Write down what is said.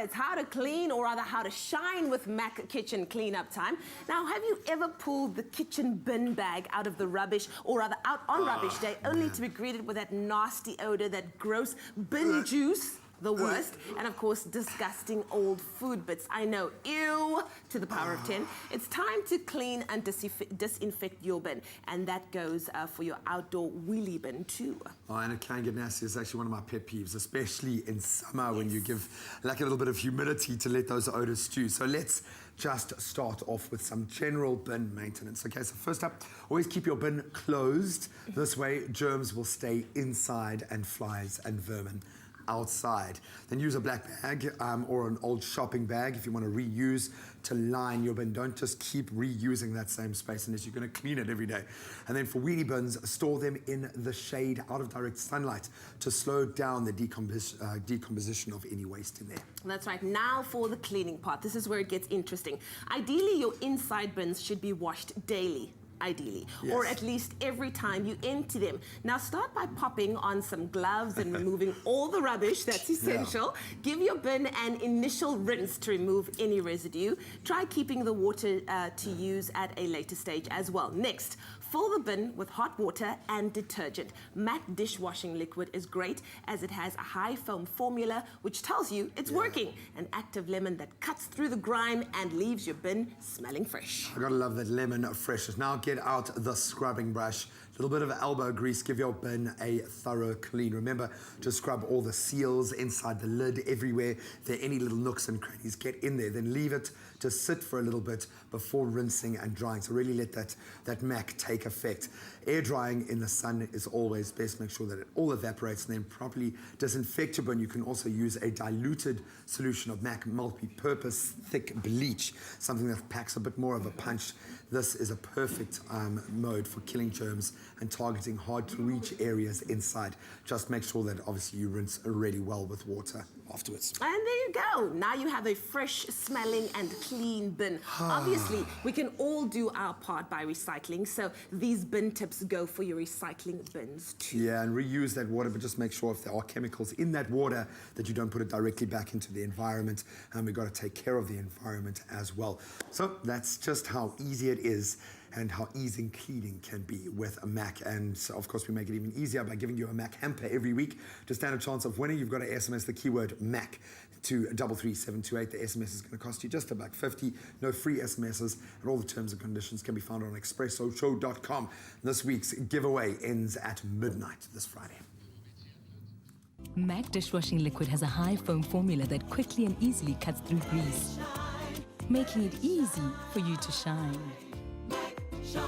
it's how to clean, or rather how to shine with MAQ kitchen cleanup time. Now, have you ever pulled the kitchen bin bag out of the rubbish, or rather out on rubbish day, only to be greeted with that nasty odor, that gross bin juice? The worst, and of course, disgusting old food bits. I know, ew, to the power of 10. It's time to clean and disinfect your bin, and that goes for your outdoor wheelie bin too. Oh, and it can get nasty. It's actually one of my pet peeves, especially in summer when you give like a little bit of humidity to let those odors stew. So let's just start off with some general bin maintenance. Okay, so first up, always keep your bin closed. This way, germs will stay inside and flies and vermin outside. Then use a black bag or an old shopping bag if you want to reuse to line your bin. Don't just keep reusing that same space unless you're going to clean it every day. And then for wheelie bins, store them in the shade out of direct sunlight to slow down the decomposition of any waste in there. That's right. Now for the cleaning part. This is where it gets interesting. Ideally, your inside bins should be washed daily. Ideally, or at least every time you empty them. Now start by popping on some gloves and removing all the rubbish, that's essential. Give your bin an initial rinse to remove any residue. Try keeping the water to use at a later stage as well. Next, fill the bin with hot water and detergent. MAQ dishwashing liquid is great as it has a high foam formula which tells you it's working. An active lemon that cuts through the grime and leaves your bin smelling fresh. I gotta love that lemon freshness. Now get out the scrubbing brush, a little bit of elbow grease, give your bin a thorough clean. Remember to scrub all the seals inside the lid, everywhere. If there are any little nooks and crannies, get in there. Then leave it to sit for a little bit before rinsing and drying. So really let that MAQ take effect. Air drying in the sun is always best. Make sure that it all evaporates and then properly disinfect your bin. You can also use a diluted solution of MAQ multi-purpose thick bleach, something that packs a bit more of a punch. This is a perfect mode for killing germs and targeting hard to reach areas inside. Just make sure that obviously you rinse really well with water afterwards. And there you go. Now you have a fresh smelling and clean bin. Obviously, we can all do our part by recycling, so these bin tips go for your recycling bins too. Yeah, and reuse that water, but just make sure if there are chemicals in that water that you don't put it directly back into the environment. And we've got to take care of the environment as well. So that's just how easy it is and how easy cleaning can be with a MAQ. And so of course, we make it even easier by giving you a MAQ hamper every week. To stand a chance of winning, you've got to SMS the keyword MAQ to 33728. The SMS is going to cost you just $1.50. No free SMSs, and all the terms and conditions can be found on expressoshow.com. This week's giveaway ends at midnight this Friday. MAQ dishwashing liquid has a high foam formula that quickly and easily cuts through grease, making it easy for you to shine. Shine.